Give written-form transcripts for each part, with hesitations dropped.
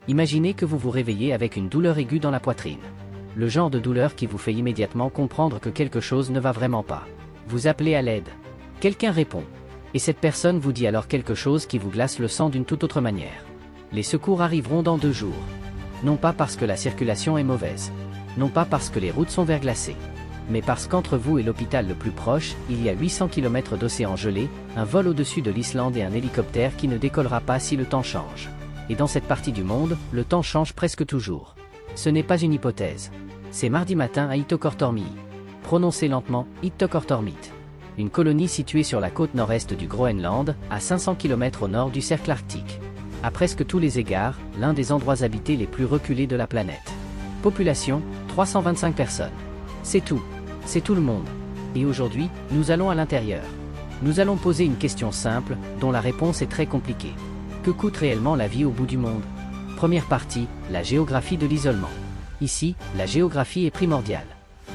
Imaginez que vous vous réveillez avec une douleur aiguë dans la poitrine. Le genre de douleur qui vous fait immédiatement comprendre que quelque chose ne va vraiment pas. Vous appelez à l'aide. Quelqu'un répond. Et cette personne vous dit alors quelque chose qui vous glace le sang d'une toute autre manière. Les secours arriveront dans 2 jours. Non pas parce que la circulation est mauvaise. Non pas parce que les routes sont verglacées. Mais parce qu'entre vous et l'hôpital le plus proche, il y a 800 km d'océan gelé, un vol au-dessus de l'Islande et un hélicoptère qui ne décollera pas si le temps change. Et dans cette partie du monde, le temps change presque toujours. Ce n'est pas une hypothèse. C'est mardi matin à Ittoqqortoormiit. Prononcez lentement, Ittoqqortoormiit. Une colonie située sur la côte nord-est du Groenland, à 500 km au nord du cercle arctique. À presque tous les égards, l'un des endroits habités les plus reculés de la planète. Population, 325 personnes. C'est tout. C'est tout le monde. Et aujourd'hui, nous allons à l'intérieur. Nous allons poser une question simple, dont la réponse est très compliquée. Que coûte réellement la vie au bout du monde? Première partie, la géographie de l'isolement. Ici, la géographie est primordiale.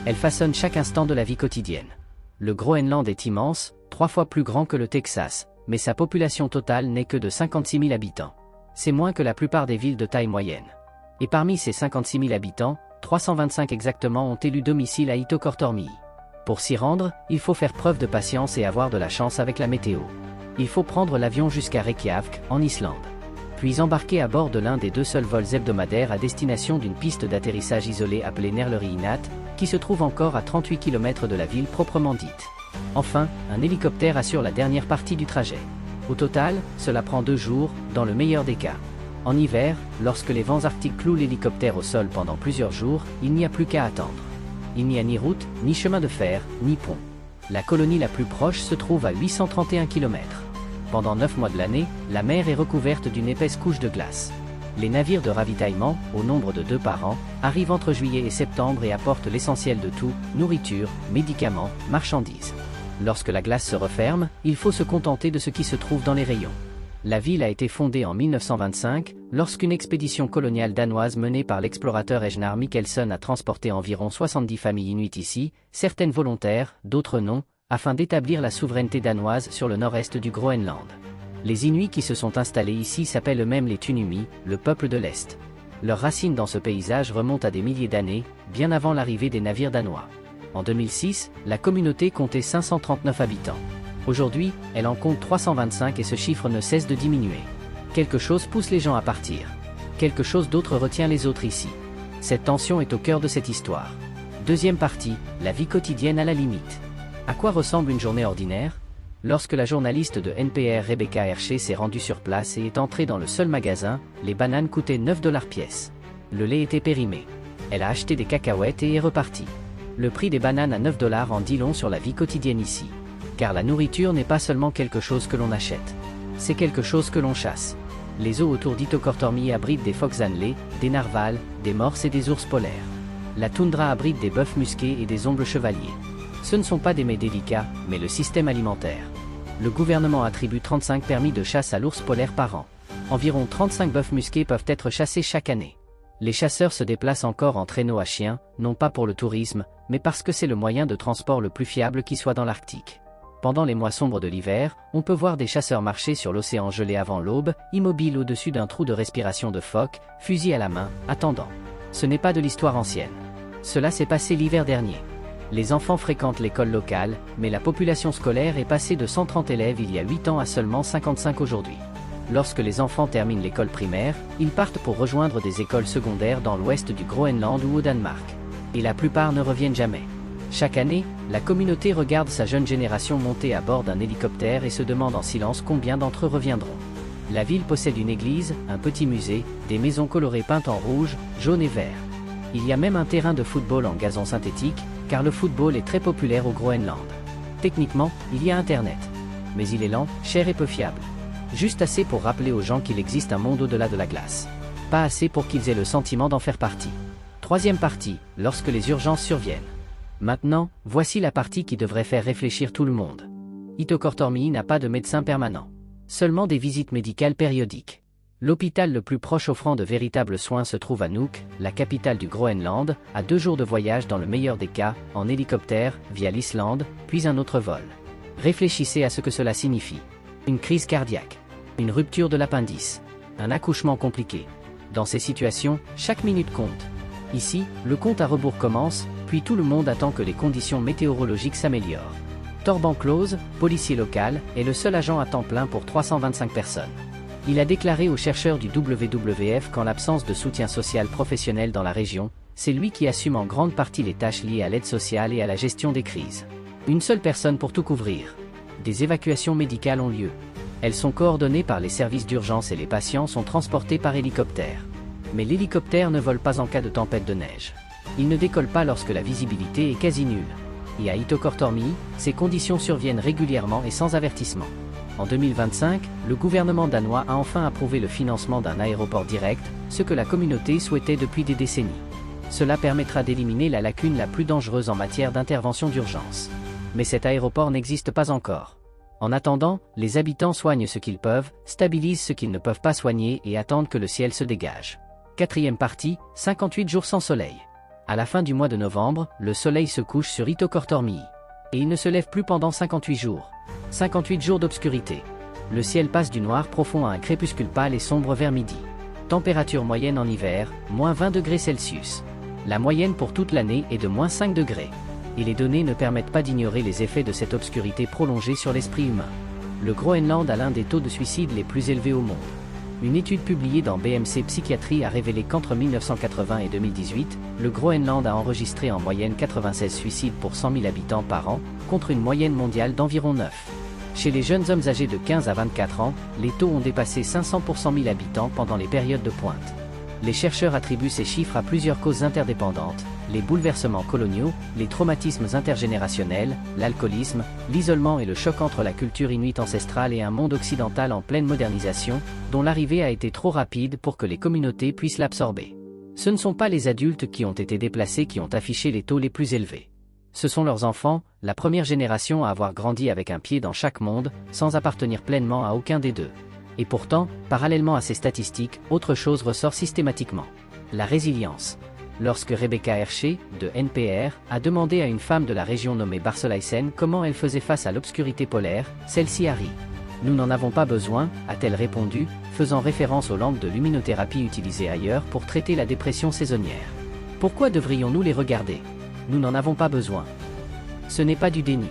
Elle façonne chaque instant de la vie quotidienne. Le Groenland est immense, 3 fois plus grand que le Texas, mais sa population totale n'est que de 56 000 habitants. C'est moins que la plupart des villes de taille moyenne. Et parmi ces 56 000 habitants, 325 exactement ont élu domicile à Ittoqqortoormiit. Pour s'y rendre, il faut faire preuve de patience et avoir de la chance avec la météo. Il faut prendre l'avion jusqu'à Reykjavik, en Islande. Puis embarquer à bord de l'un des 2 seuls vols hebdomadaires à destination d'une piste d'atterrissage isolée appelée Nerløyinat, qui se trouve encore à 38 km de la ville proprement dite. Enfin, un hélicoptère assure la dernière partie du trajet. Au total, cela prend 2 jours, dans le meilleur des cas. En hiver, lorsque les vents arctiques clouent l'hélicoptère au sol pendant plusieurs jours, il n'y a plus qu'à attendre. Il n'y a ni route, ni chemin de fer, ni pont. La colonie la plus proche se trouve à 831 km. Pendant 9 mois de l'année, la mer est recouverte d'une épaisse couche de glace. Les navires de ravitaillement, au nombre de 2 par an, arrivent entre juillet et septembre et apportent l'essentiel de tout, nourriture, médicaments, marchandises. Lorsque la glace se referme, il faut se contenter de ce qui se trouve dans les rayons. La ville a été fondée en 1925, lorsqu'une expédition coloniale danoise menée par l'explorateur Ejnar Mikkelsen a transporté environ 70 familles inuites ici, certaines volontaires, d'autres non, afin d'établir la souveraineté danoise sur le nord-est du Groenland. Les Inuits qui se sont installés ici s'appellent eux-mêmes les Tunumi, le peuple de l'Est. Leurs racines dans ce paysage remontent à des milliers d'années, bien avant l'arrivée des navires danois. En 2006, la communauté comptait 539 habitants. Aujourd'hui, elle en compte 325 et ce chiffre ne cesse de diminuer. Quelque chose pousse les gens à partir. Quelque chose d'autre retient les autres ici. Cette tension est au cœur de cette histoire. Deuxième partie, la vie quotidienne à la limite. À quoi ressemble une journée ordinaire? Lorsque la journaliste de NPR Rebecca Hershey s'est rendue sur place et est entrée dans le seul magasin, les bananes coûtaient 9 $ pièce. Le lait était périmé. Elle a acheté des cacahuètes et est repartie. Le prix des bananes à 9 $ en dit long sur la vie quotidienne ici. Car la nourriture n'est pas seulement quelque chose que l'on achète. C'est quelque chose que l'on chasse. Les eaux autour d'Ittoqqortoormiit abritent des phoques annelés, des narvals, des morses et des ours polaires. La toundra abrite des bœufs musqués et des ombles chevaliers. Ce ne sont pas des mets délicats, mais le système alimentaire. Le gouvernement attribue 35 permis de chasse à l'ours polaire par an. Environ 35 bœufs musqués peuvent être chassés chaque année. Les chasseurs se déplacent encore en traîneau à chiens, non pas pour le tourisme, mais parce que c'est le moyen de transport le plus fiable qui soit dans l'Arctique. Pendant les mois sombres de l'hiver, on peut voir des chasseurs marcher sur l'océan gelé avant l'aube, immobiles au-dessus d'un trou de respiration de phoque, fusil à la main, attendant. Ce n'est pas de l'histoire ancienne. Cela s'est passé l'hiver dernier. Les enfants fréquentent l'école locale, mais la population scolaire est passée de 130 élèves il y a 8 ans à seulement 55 aujourd'hui. Lorsque les enfants terminent l'école primaire, ils partent pour rejoindre des écoles secondaires dans l'ouest du Groenland ou au Danemark. Et la plupart ne reviennent jamais. Chaque année, la communauté regarde sa jeune génération monter à bord d'un hélicoptère et se demande en silence combien d'entre eux reviendront. La ville possède une église, un petit musée, des maisons colorées peintes en rouge, jaune et vert. Il y a même un terrain de football en gazon synthétique, car le football est très populaire au Groenland. Techniquement, il y a Internet. Mais il est lent, cher et peu fiable. Juste assez pour rappeler aux gens qu'il existe un monde au-delà de la glace. Pas assez pour qu'ils aient le sentiment d'en faire partie. Troisième partie, lorsque les urgences surviennent. Maintenant, voici la partie qui devrait faire réfléchir tout le monde. Ittoqqortoormiit n'a pas de médecin permanent. Seulement des visites médicales périodiques. L'hôpital le plus proche offrant de véritables soins se trouve à Nuuk, la capitale du Groenland, à 2 jours de voyage dans le meilleur des cas, en hélicoptère, via l'Islande, puis un autre vol. Réfléchissez à ce que cela signifie. Une crise cardiaque. Une rupture de l'appendice. Un accouchement compliqué. Dans ces situations, chaque minute compte. Ici, le compte à rebours commence, puis tout le monde attend que les conditions météorologiques s'améliorent. Torban Klose, policier local, est le seul agent à temps plein pour 325 personnes. Il a déclaré aux chercheurs du WWF qu'en l'absence de soutien social professionnel dans la région, c'est lui qui assume en grande partie les tâches liées à l'aide sociale et à la gestion des crises. Une seule personne pour tout couvrir. Des évacuations médicales ont lieu. Elles sont coordonnées par les services d'urgence et les patients sont transportés par hélicoptère. Mais l'hélicoptère ne vole pas en cas de tempête de neige. Il ne décolle pas lorsque la visibilité est quasi nulle. Et à Itokortormi, ces conditions surviennent régulièrement et sans avertissement. En 2025, le gouvernement danois a enfin approuvé le financement d'un aéroport direct, ce que la communauté souhaitait depuis des décennies. Cela permettra d'éliminer la lacune la plus dangereuse en matière d'intervention d'urgence. Mais cet aéroport n'existe pas encore. En attendant, les habitants soignent ce qu'ils peuvent, stabilisent ce qu'ils ne peuvent pas soigner et attendent que le ciel se dégage. Quatrième partie, 58 jours sans soleil. À la fin du mois de novembre, le soleil se couche sur Itokortormi. Et il ne se lève plus pendant 58 jours. 58 jours d'obscurité. Le ciel passe du noir profond à un crépuscule pâle et sombre vers midi. Température moyenne en hiver, moins 20 degrés Celsius. La moyenne pour toute l'année est de moins 5 degrés. Et les données ne permettent pas d'ignorer les effets de cette obscurité prolongée sur l'esprit humain. Le Groenland a l'un des taux de suicide les plus élevés au monde. Une étude publiée dans BMC Psychiatrie a révélé qu'entre 1980 et 2018, le Groenland a enregistré en moyenne 96 suicides pour 100 000 habitants par an, contre une moyenne mondiale d'environ 9. Chez les jeunes hommes âgés de 15 à 24 ans, les taux ont dépassé 500 pour 100 000 habitants pendant les périodes de pointe. Les chercheurs attribuent ces chiffres à plusieurs causes interdépendantes, les bouleversements coloniaux, les traumatismes intergénérationnels, l'alcoolisme, l'isolement et le choc entre la culture inuite ancestrale et un monde occidental en pleine modernisation, dont l'arrivée a été trop rapide pour que les communautés puissent l'absorber. Ce ne sont pas les adultes qui ont été déplacés qui ont affiché les taux les plus élevés. Ce sont leurs enfants, la première génération à avoir grandi avec un pied dans chaque monde, sans appartenir pleinement à aucun des deux. Et pourtant, parallèlement à ces statistiques, autre chose ressort systématiquement. La résilience. Lorsque Rebecca Hershey, de NPR, a demandé à une femme de la région nommée Barsoleisen comment elle faisait face à l'obscurité polaire, celle-ci a ri. « Nous n'en avons pas besoin », a-t-elle répondu, faisant référence aux lampes de luminothérapie utilisées ailleurs pour traiter la dépression saisonnière. Pourquoi devrions-nous les regarder ? Nous n'en avons pas besoin. Ce n'est pas du déni.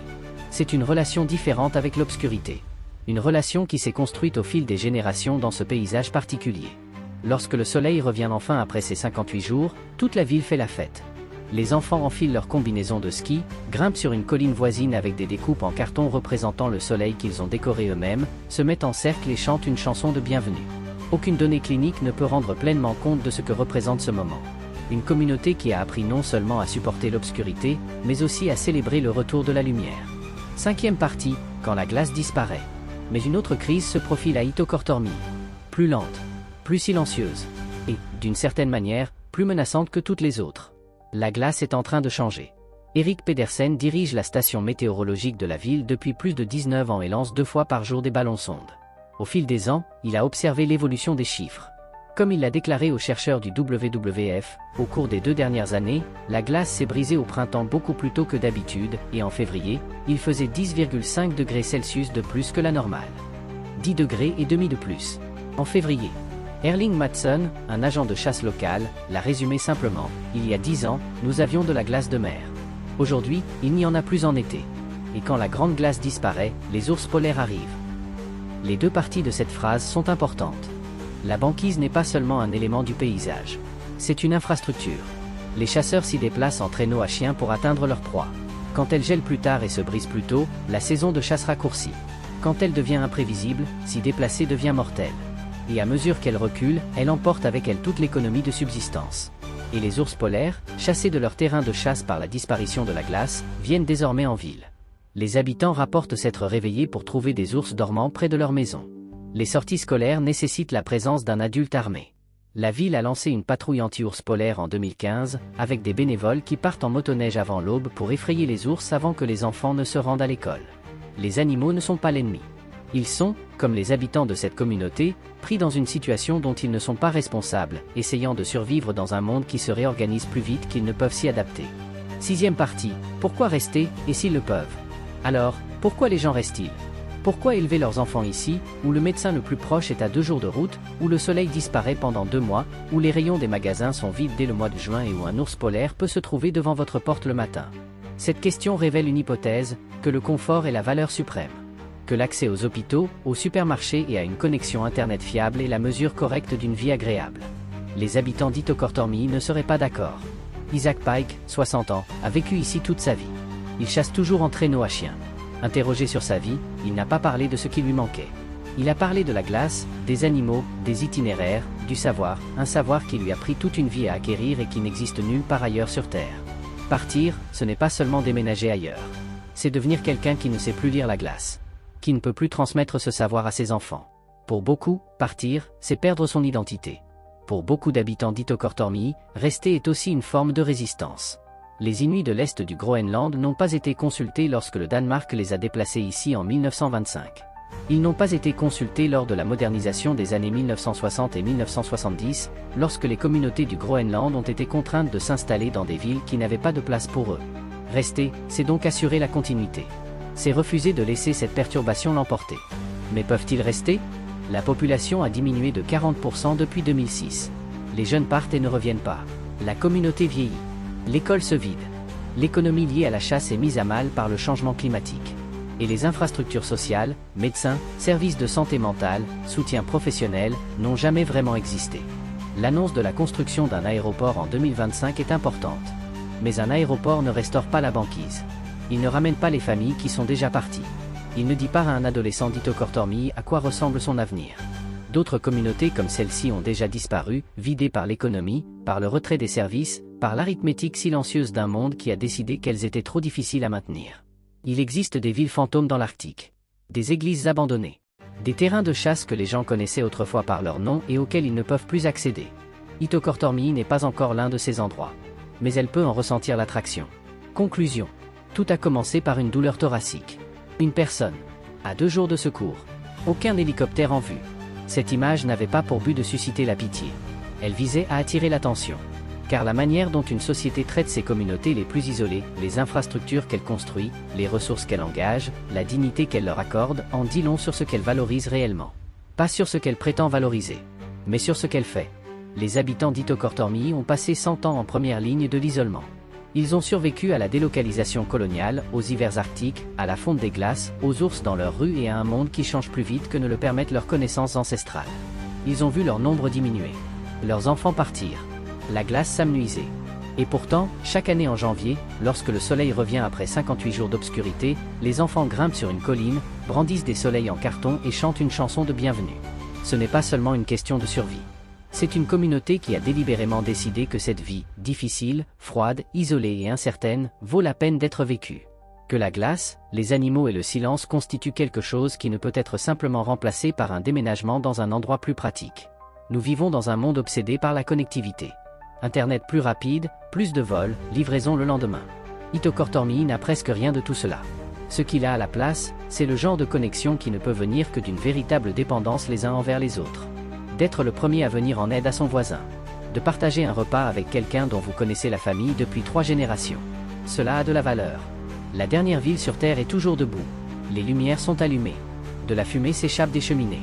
C'est une relation différente avec l'obscurité. Une relation qui s'est construite au fil des générations dans ce paysage particulier. Lorsque le soleil revient enfin après ses 58 jours, toute la ville fait la fête. Les enfants enfilent leurs combinaisons de ski, grimpent sur une colline voisine avec des découpes en carton représentant le soleil qu'ils ont décoré eux-mêmes, se mettent en cercle et chantent une chanson de bienvenue. Aucune donnée clinique ne peut rendre pleinement compte de ce que représente ce moment. Une communauté qui a appris non seulement à supporter l'obscurité, mais aussi à célébrer le retour de la lumière. Cinquième partie, quand la glace disparaît. Mais une autre crise se profile à Itokortormi. Plus lente, plus silencieuse, et, d'une certaine manière, plus menaçante que toutes les autres. La glace est en train de changer. Erik Pedersen dirige la station météorologique de la ville depuis plus de 19 ans et lance 2 fois par jour des ballons-sondes. Au fil des ans, il a observé l'évolution des chiffres. Comme il l'a déclaré aux chercheurs du WWF, au cours des 2 dernières années, la glace s'est brisée au printemps beaucoup plus tôt que d'habitude, et en février, il faisait 10,5 degrés Celsius de plus que la normale. 10 degrés et demi de plus. En février. Erling Mattsson, un agent de chasse local, l'a résumé simplement, il y a 10 ans, nous avions de la glace de mer. Aujourd'hui, il n'y en a plus en été. Et quand la grande glace disparaît, les ours polaires arrivent. Les 2 parties de cette phrase sont importantes. La banquise n'est pas seulement un élément du paysage. C'est une infrastructure. Les chasseurs s'y déplacent en traîneau à chien pour atteindre leur proie. Quand elle gèle plus tard et se brise plus tôt, la saison de chasse raccourcit. Quand elle devient imprévisible, s'y déplacer devient mortel. Et à mesure qu'elle recule, elle emporte avec elle toute l'économie de subsistance. Et les ours polaires, chassés de leur terrain de chasse par la disparition de la glace, viennent désormais en ville. Les habitants rapportent s'être réveillés pour trouver des ours dormant près de leur maison. Les sorties scolaires nécessitent la présence d'un adulte armé. La ville a lancé une patrouille anti-ours polaire en 2015, avec des bénévoles qui partent en motoneige avant l'aube pour effrayer les ours avant que les enfants ne se rendent à l'école. Les animaux ne sont pas l'ennemi. Ils sont, comme les habitants de cette communauté, pris dans une situation dont ils ne sont pas responsables, essayant de survivre dans un monde qui se réorganise plus vite qu'ils ne peuvent s'y adapter. 6e partie, pourquoi rester, et s'ils le peuvent? Alors, pourquoi les gens restent-ils? Pourquoi élever leurs enfants ici, où le médecin le plus proche est à 2 jours de route, où le soleil disparaît pendant 2 mois, où les rayons des magasins sont vides dès le mois de juin et où un ours polaire peut se trouver devant votre porte le matin? Cette question révèle une hypothèse, que le confort est la valeur suprême. Que l'accès aux hôpitaux, aux supermarchés et à une connexion Internet fiable est la mesure correcte d'une vie agréable. Les habitants d'Itokortormi ne seraient pas d'accord. Isaac Pike, 60 ans, a vécu ici toute sa vie. Il chasse toujours en traîneau à chien. Interrogé sur sa vie, il n'a pas parlé de ce qui lui manquait. Il a parlé de la glace, des animaux, des itinéraires, du savoir, un savoir qui lui a pris toute une vie à acquérir et qui n'existe nulle part ailleurs sur Terre. Partir, ce n'est pas seulement déménager ailleurs. C'est devenir quelqu'un qui ne sait plus lire la glace. Qui ne peut plus transmettre ce savoir à ses enfants. Pour beaucoup, partir, c'est perdre son identité. Pour beaucoup d'habitants d'Itokortormi, rester est aussi une forme de résistance. Les Inuits de l'Est du Groenland n'ont pas été consultés lorsque le Danemark les a déplacés ici en 1925. Ils n'ont pas été consultés lors de la modernisation des années 1960 et 1970, lorsque les communautés du Groenland ont été contraintes de s'installer dans des villes qui n'avaient pas de place pour eux. Rester, c'est donc assurer la continuité. C'est refuser de laisser cette perturbation l'emporter. Mais peuvent-ils rester? La population a diminué de 40% depuis 2006. Les jeunes partent et ne reviennent pas. La communauté vieillit. L'école se vide. L'économie liée à la chasse est mise à mal par le changement climatique. Et les infrastructures sociales, médecins, services de santé mentale, soutien professionnel, n'ont jamais vraiment existé. L'annonce de la construction d'un aéroport en 2025 est importante. Mais un aéroport ne restaure pas la banquise. Il ne ramène pas les familles qui sont déjà parties. Il ne dit pas à un adolescent d'Itokortormi à quoi ressemble son avenir. D'autres communautés comme celle-ci ont déjà disparu, vidées par l'économie, par le retrait des services, par l'arithmétique silencieuse d'un monde qui a décidé qu'elles étaient trop difficiles à maintenir. Il existe des villes fantômes dans l'Arctique. Des églises abandonnées. Des terrains de chasse que les gens connaissaient autrefois par leur nom et auxquels ils ne peuvent plus accéder. Itokortormi n'est pas encore l'un de ces endroits. Mais elle peut en ressentir l'attraction. Conclusion. Tout a commencé par une douleur thoracique. Une personne. À 2 jours de secours. Aucun hélicoptère en vue. Cette image n'avait pas pour but de susciter la pitié. Elle visait à attirer l'attention. Car la manière dont une société traite ses communautés les plus isolées, les infrastructures qu'elle construit, les ressources qu'elle engage, la dignité qu'elle leur accorde, en dit long sur ce qu'elle valorise réellement. Pas sur ce qu'elle prétend valoriser, mais sur ce qu'elle fait. Les habitants d'Itokortormi ont passé 100 ans en première ligne de l'isolement. Ils ont survécu à la délocalisation coloniale, aux hivers arctiques, à la fonte des glaces, aux ours dans leurs rues et à un monde qui change plus vite que ne le permettent leurs connaissances ancestrales. Ils ont vu leur nombre diminuer. Leurs enfants partir. La glace s'amenuiser. Et pourtant, chaque année en janvier, lorsque le soleil revient après 58 jours d'obscurité, les enfants grimpent sur une colline, brandissent des soleils en carton et chantent une chanson de bienvenue. Ce n'est pas seulement une question de survie. C'est une communauté qui a délibérément décidé que cette vie, difficile, froide, isolée et incertaine, vaut la peine d'être vécue. Que la glace, les animaux et le silence constituent quelque chose qui ne peut être simplement remplacé par un déménagement dans un endroit plus pratique. Nous vivons dans un monde obsédé par la connectivité. Internet plus rapide, plus de vols, livraison le lendemain. Itokortormi n'a presque rien de tout cela. Ce qu'il a à la place, c'est le genre de connexion qui ne peut venir que d'une véritable dépendance les uns envers les autres. D'être le premier à venir en aide à son voisin. De partager un repas avec quelqu'un dont vous connaissez la famille depuis 3 générations. Cela a de la valeur. La dernière ville sur Terre est toujours debout. Les lumières sont allumées. De la fumée s'échappe des cheminées.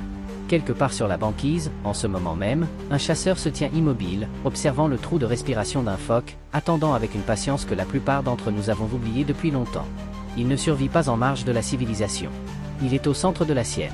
Quelque part sur la banquise, en ce moment même, un chasseur se tient immobile, observant le trou de respiration d'un phoque, attendant avec une patience que la plupart d'entre nous avons oubliée depuis longtemps. Il ne survit pas en marge de la civilisation. Il est au centre de la sienne.